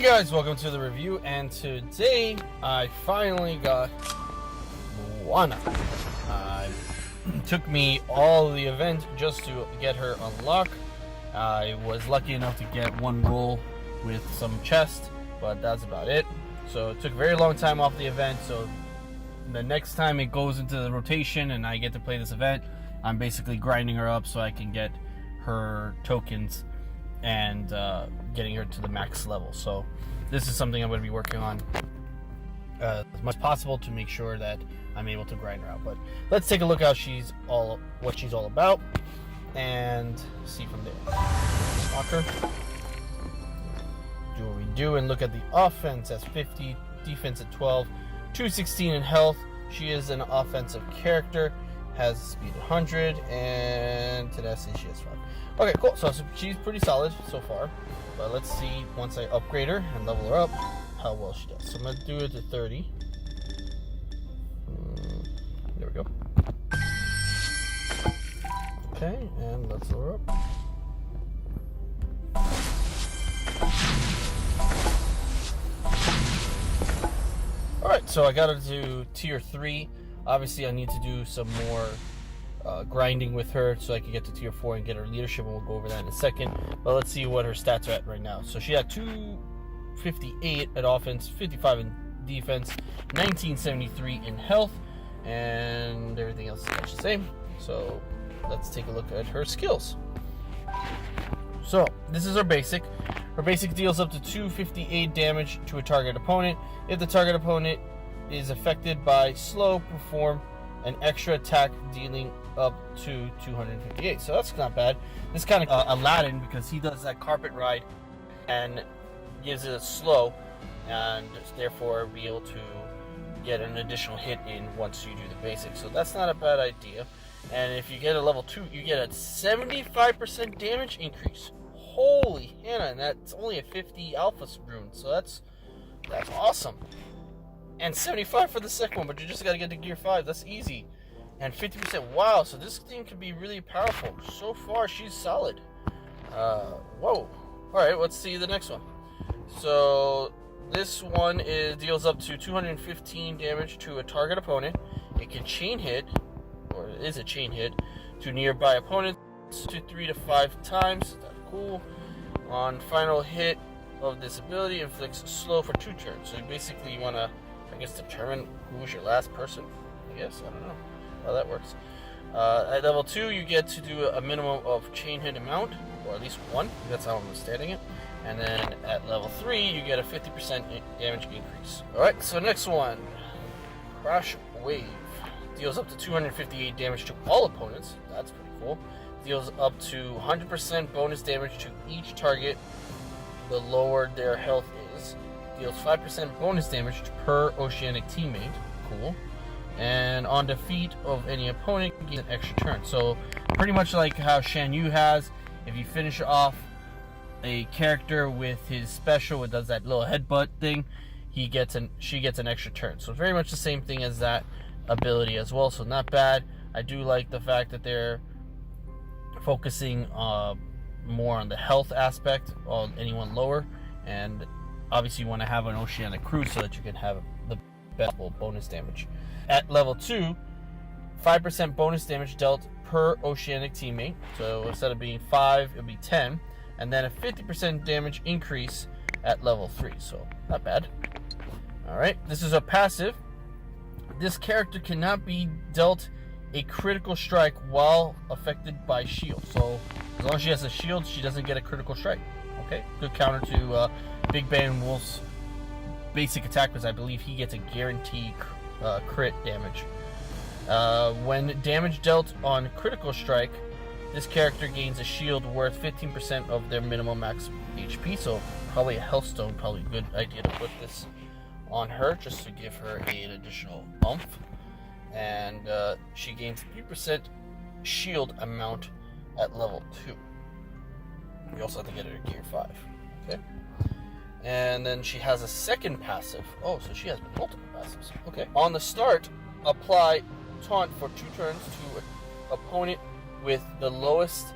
guys, welcome to the review, and today I finally got Moana. It took me all of the event just to get her unlocked. I was lucky enough to get one roll with some chest, but that's about it. So it took a very long time off the event, so the next time it goes into the rotation and I get to play this event, I'm basically grinding her up so I can get her tokens and getting her to the max level. So this is something I'm going to be working on as much as possible to make sure that I'm able to grind her out. But let's take a look what she's all about and see from there. Lock her, do what we do, and look at the offense as 50, defense at 12, 216 in health. She is an offensive character, has speed 100, and tenacity she has 5. Okay, cool. So she's pretty solid so far, but let's see once I upgrade her and level her up how well she does. So I'm gonna do it to 30. There we go. Okay, and let's lower her up. Alright, so I got her to tier 3. Obviously I need to do some more grinding with her so I can get to tier 4 and get her leadership, and we'll go over that in a second. But let's see what her stats are at right now. So she had 258 at offense, 55 in defense, 1973 in health, and everything else is much the same. So let's take a look at her skills. So this is her basic. Her basic deals up to 258 damage to a target opponent. If the target opponent is affected by slow, perform an extra attack dealing up to 258. So that's not bad. This kind of Aladdin, because he does that carpet ride and gives it a slow, and therefore be able to get an additional hit in once you do the basics. So that's not a bad idea. And if you get a level 2, you get a 75% damage increase. Holy Hannah, and that's only a 50 alpha rune, so that's awesome. And 75 for the second one, but you just gotta get to gear 5. That's easy. And 50%. Wow, so this thing can be really powerful. So far, she's solid. Whoa. Alright, let's see the next one. So this one deals up to 215 damage to a target opponent. It can chain hit, or it is a chain hit, to nearby opponents to 3 to 5 times. That's cool. On final hit of this ability, inflicts slow for 2 turns. So basically you want to, I guess, determine who was your last person. I guess, I don't know how that works. At level 2, you get to do a minimum of chain hit amount, or at least 1. That's how I'm understanding it. And then at level 3, you get a 50% damage increase. Alright, so next one. Crash Wave. Deals up to 258 damage to all opponents. That's pretty cool. Deals up to 100% bonus damage to each target the lower their health is. Deals 5% bonus damage per oceanic teammate. Cool. And on defeat of any opponent, gains an extra turn. So pretty much like how Shan Yu has, if you finish off a character with his special, it does that little headbutt thing, she gets an extra turn. So very much the same thing as that ability as well. So not bad. I do like the fact that they're focusing more on the health aspect on anyone lower, and obviously you want to have an oceanic crew so that you can have the best bonus damage. At level 2, 5% bonus damage dealt per oceanic teammate. So instead of being 5, it'll be 10, and then a 50% damage increase at level 3. So not bad. Alright, this is a passive. This character cannot be dealt a critical strike while affected by shield. So as long as she has a shield, she doesn't get a critical strike. Okay, good counter to Big Bang Wolf's basic attack, because I believe he gets a guaranteed crit damage. When damage dealt on critical strike, this character gains a shield worth 15% of their minimum max HP. So probably a health stone, probably a good idea to put this on her just to give her an additional bump. And she gains 3% shield amount at level 2. You also have to get her to gear 5. Okay. And then she has a second passive. Oh, so she has multiple passives. Okay. On the start, apply taunt for 2 turns to an opponent with the lowest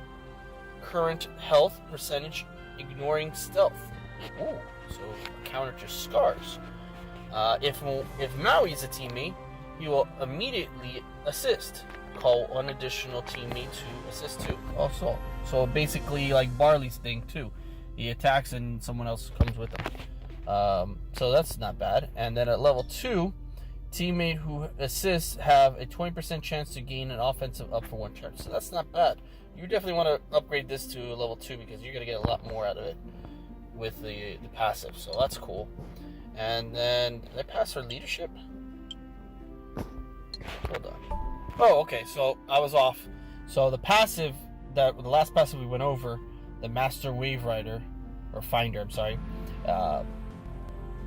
current health percentage, ignoring stealth. Ooh, so counter to scars. If Maui's a teammate, he will immediately assist. Call one additional teammate to assist too. Also, so basically like Barley's thing too. He attacks and someone else comes with him. So that's not bad. And then at level 2, teammate who assists have a 20% chance to gain an offensive up for 1 charge. So that's not bad. You definitely want to upgrade this to level 2 because you're going to get a lot more out of it with the passive. So that's cool. And then, did I pass her leadership? Hold on. Oh, okay, so I was off. So the passive, the last passive we went over, the Master Wave Rider, or Finder, I'm sorry,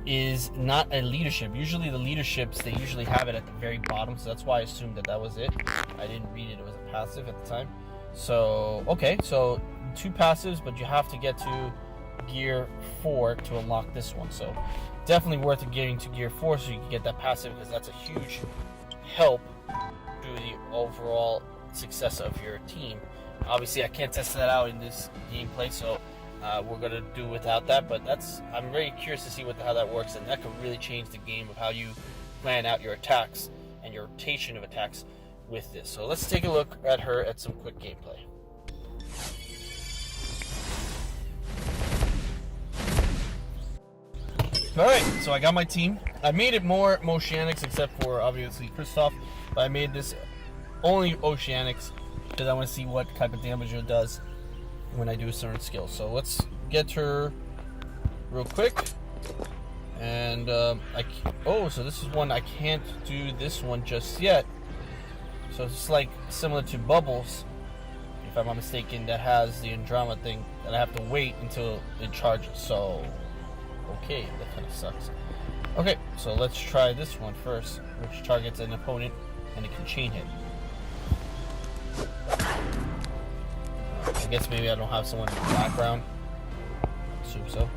is not a leadership. Usually the leaderships, they usually have it at the very bottom, so that's why I assumed that was it. I didn't read it was a passive at the time. So, okay, so 2 passives, but you have to get to gear 4 to unlock this one. So definitely worth it getting to gear 4 so you can get that passive, because that's a huge help to the overall success of your team. Obviously I can't test that out in this gameplay, so we're gonna do without that, but I'm very curious to see how that works, and that could really change the game of how you plan out your attacks and your rotation of attacks with this. So let's take a look at her at some quick gameplay. Alright, so I got my team. I made it more Oceanics except for obviously Kristoff, but I made this only Oceanics because I want to see what type of damage it does when I do a certain skill. So let's get her real quick. And so this is one I can't do this one just yet. So it's like similar to Bubbles, if I'm not mistaken, that has the Andromeda thing that I have to wait until it charges. So okay, that kind of sucks. Okay, so let's try this one first, which targets an opponent and it can chain hit. I guess maybe I don't have someone in the background. Assume so.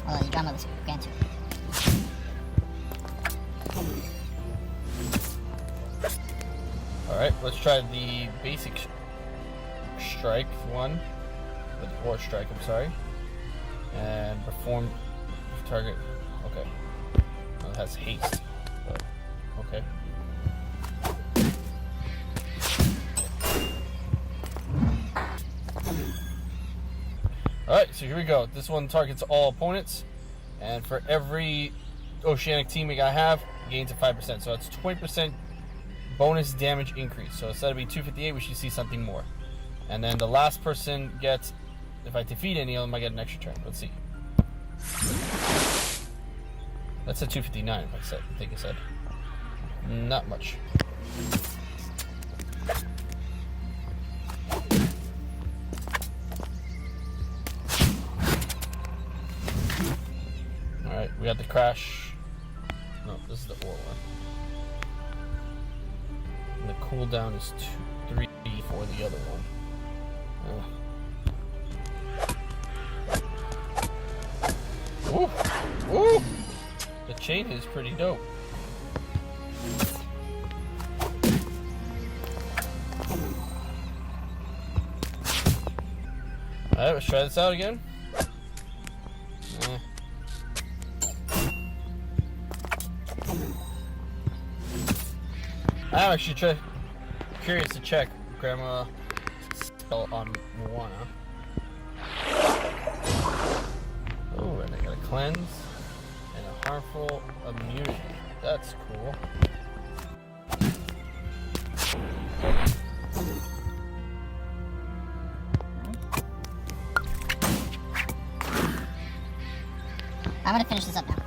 Well, your drama was granted. Alright, let's try the basic strike one. Or strike, I'm sorry. And perform target. Okay. Well, it has haste. But, okay. Alright, so here we go. This one targets all opponents. And for every Oceanic teammate I have, gains a 5%. So it's 20% bonus damage increase. So instead of being 258, we should see something more. And then the last person gets, if I defeat any of them, I get an extra turn. Let's see. That's a 259, I think I said. Not much. Alright, we got the crash. No, this is the ore one. And the cooldown is 3 for the other one. Ooh! Ooh! The chain is pretty dope. Alright, let's try this out again. I'm actually curious to check Grandma spell on Moana. Oh, and I got a cleanse and a harmful immunity. That's cool. I'm gonna finish this up now.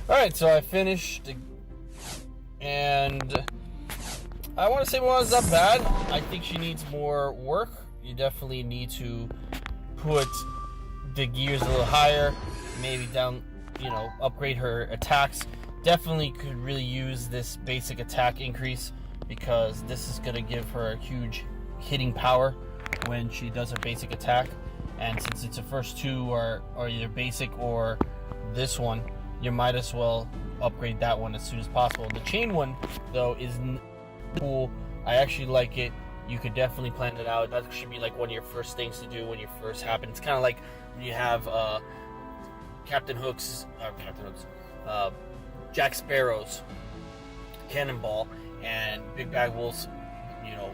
Alright, so I finished, and I want to say Moana's not bad. I think she needs more work. You definitely need to put the gears a little higher, maybe down, upgrade her attacks. Definitely could really use this basic attack increase, because this is going to give her a huge hitting power when she does her basic attack. and since it's the first two are either basic or this one, you might as well upgrade that one as soon as possible. The chain one though is cool. I actually like it. You could definitely plan it out. That should be like one of your first things to do when you first happen. It's kind of like when you have Jack Sparrow's cannonball and Big Bad Wolf's, you know,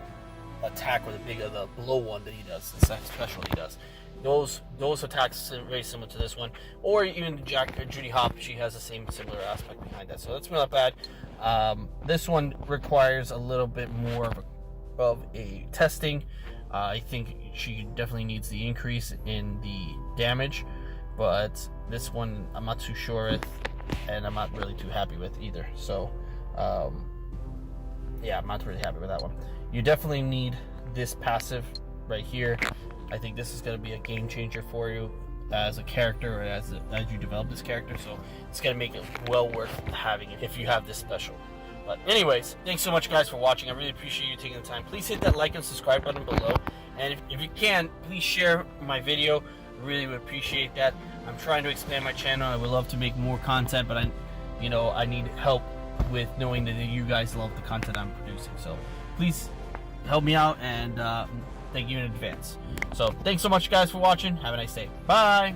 attack, or the blow one that he does, the special he does. Those attacks are very similar to this one, or even Judy Hop. She has the same similar aspect behind that, so that's not bad. This one requires a little bit more of a testing. I think she definitely needs the increase in the damage, but this one I'm not too sure with, and I'm not really too happy with either. So yeah, I'm not really happy with that one. You definitely need this passive right here. I think this is going to be a game changer for you as a character, or as you develop this character. So it's going to make it well worth having it if you have this special. But anyways, thanks so much guys for watching. I really appreciate you taking the time. Please hit that like and subscribe button below, and if you can, please share my video. Really would appreciate that. I'm trying to expand my channel. I would love to make more content, but I need help with knowing that you guys love the content I'm producing. So please help me out, and thank you in advance. So thanks so much guys for watching. Have a nice day. Bye.